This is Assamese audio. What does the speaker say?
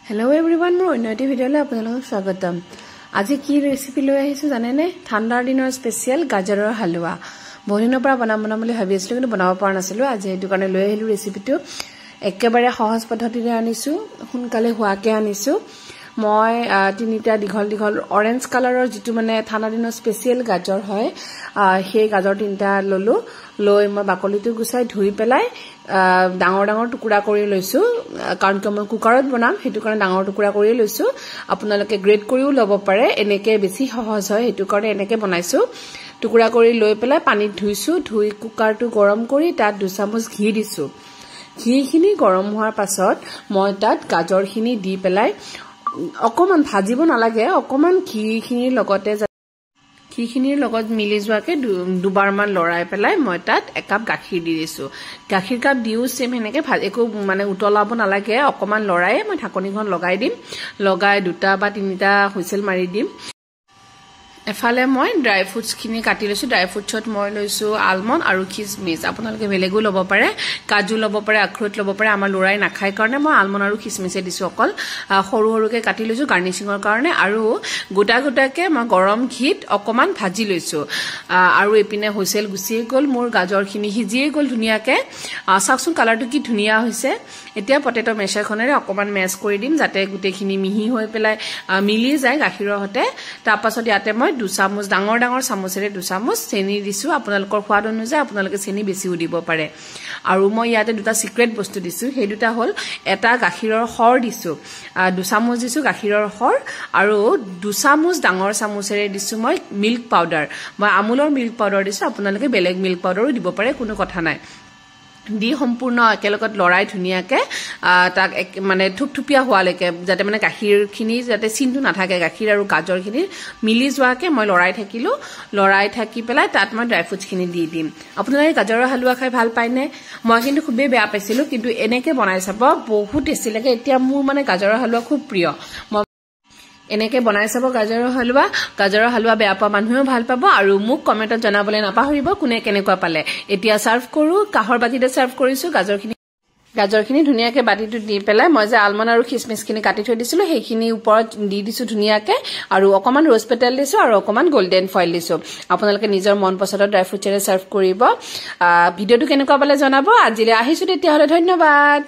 Hello everyone, মোৰ অন্যটি ভিডিঅ'লৈ আপোনালোকক স্বাগতম। আজি কি ৰেচিপি লৈ আহিছো জানেনে? ঠাণ্ডাৰ দিনৰ স্পেশাল গাজৰৰ হালৱা। বহুদিনৰ পৰা বনাম বুলি ভাবি আছিলো কিন্তু বনাব পৰা নাছিলো। আজি এইটো কাৰণে লৈ আহিলো ৰেচিপিটো। একেবাৰে সহজ পদ্ধতিৰে আনিছো, সোনকালে হোৱাকে আনিছো। মই তিনিটা দীঘল অৰেঞ্জ কালাৰৰ যেটো মানে ঠাণ্ডা দিনৰ স্পেশাল গাজৰ হয়, সেই গাজৰ তিনিটা ললো। লৈ মই বাকলিটো গুছাই ধুই পেলাই ডাঙৰ টুকুৰা কৰি লৈছো, কাৰণ মই কুকাৰত বনাম হেতু কাৰণে ডাঙৰ টুকুৰা কৰি লৈছো। আপোনালোকে গ্ৰেট কৰিও লব পাৰে, এনেকে বেছি সহজ হয় হেতু কাৰণে এনেকে বনাইছো। টুকুৰা কৰি লৈ পেলাই পানীত ধুইছো, ধুই কুকাৰটো গৰম কৰি তাত 2 চামুচ ঘি দিছো। ঘিখিনি গৰম হোৱাৰ পাছত মই তাত গাজৰখিনি দি পেলাই অকমান ভাজিব নালাগে, অকমান ঘিখিনিৰ লগত মিলি যোৱাকে দুবাৰমান লৰাই পেলাই মই তাত 1 কাপ গাখীৰ দি দিছো। গাখীৰ কাপ দিও সেম হেনেকে একো মানে উতলাব নালাগে, অকমান লৰাই মই ঢাকনিখন লগাই দিম। লগাই 2টা বা 3টা হুইসেল মাৰি দিম। এফালে মই ড্ৰাই ফ্ৰুটছ খিনি কাটি লৈছো। ড্ৰাই ফ্ৰুটছত মই লৈছো আলমন্ড আৰু কিসমিস। আপোনালোকে বেলেগো লব পাৰে, কাজু লব পাৰে, আখৰোট লব পাৰে। আমাৰ লৰাই নাখায় কাৰণে মই আলমন্ড আৰু কিসমিসে দিছো অকল। সৰুকে কাটি লৈছো গাৰ্নিশিঙৰ কাৰণে। আৰু গোটাকে মই গৰম ঘিত অকমান ভাজি লৈছো। আৰু এপিনে হুইসেল গুছিয়ে গল, মোৰ গাজৰখিনি সিজিয়ে গল ধুনিয়াকে। চাওকচোন কালাৰটো কি ধুনিয়া হৈছে। এতিয়া পটেটো মেছাৰখনেৰে অকমান মেছ কৰি দিম যাতে গুটেখিনি মিহি হৈ পেলাই মিলি যায় গাখীৰৰ হতে। তাৰ পাছত ইয়াতে মই 2 চামুচ ডাঙৰ চামুচেৰে 2 চামুচ চেনি দিছো। আপোনালোকৰ সোৱাদ অনুযায়ী আপোনালোকে চেনি বেছিও দিব পাৰে। আৰু মই ইয়াতে 2টা সিক্ৰেট বস্তু দিছো। সেই দুটা হল, এটা গাখীৰৰ সৰ দিছো, 2 চামুচ দিছো গাখীৰৰ সৰ, আৰু 2 চামুচ ডাঙৰ চামুচেৰে দিছো মই মিল্ক পাউডাৰ। মই আমুলৰ মিল্ক পাউডাৰ দিছো, আপোনালোকে বেলেগ মিল্ক পাউডাৰো দিব পাৰে, কোনো কথা নাই। দি সম্পূৰ্ণ একেলগত লৰাই ধুনিয়াকে তাক মানে থুপথুপিয়া হোৱালৈকে, যাতে মানে গাখীৰখিনি যাতে চিনটো নাথাকে, গাখীৰ আৰু গাজৰখিনি মিলি যোৱাকে মই লৰাই থাকিলো। লৰাই থাকি পেলাই তাত মই ড্ৰাই ফ্ৰুটছখিনি দি দিম। আপোনালোকে গাজৰৰ হালৱা খাই ভাল পায়নে? মই কিন্তু খুবেই বেয়া পাইছিলো, কিন্তু এনেকে বনাই চাব, বহুত টেষ্টি লাগে। এতিয়া মোৰ মানে গাজৰৰ হালৱা খুব প্ৰিয়। এনেকে বনাই চাব গাজৰৰ হালৱা বেয়া পোৱা মানুহেও ভাল পাব। আৰু মোক কমেন্টত জনাবলৈ নাপাহৰিব কোনে কেনেকুৱা পালে। এতিয়া সাৰ্ভ কৰো, কাহৰ বাটিতে সাৰ্ভ কৰিছো। গাজৰখিনি ধুনিয়াকে বাটিটো দি পেলাই মই যে আলমন্ড আৰু কিসমিসখিনি কাটি থৈ দিছিলো সেইখিনি ওপৰত দি দিছো ধুনিয়াকে। আৰু অকমান ৰ'জ পেটেল দিছো আৰু অকমান গোল্ডেন ফয়েল দিছো। আপোনালোকে নিজৰ মন পছন্দৰ ড্ৰাই ফ্ৰুটছেৰে সাৰ্ভ কৰিব। ভিডিঅ'টো কেনেকুৱা পালে জনাব। আজিলৈ আহিছো তেতিয়াহলে, ধন্যবাদ।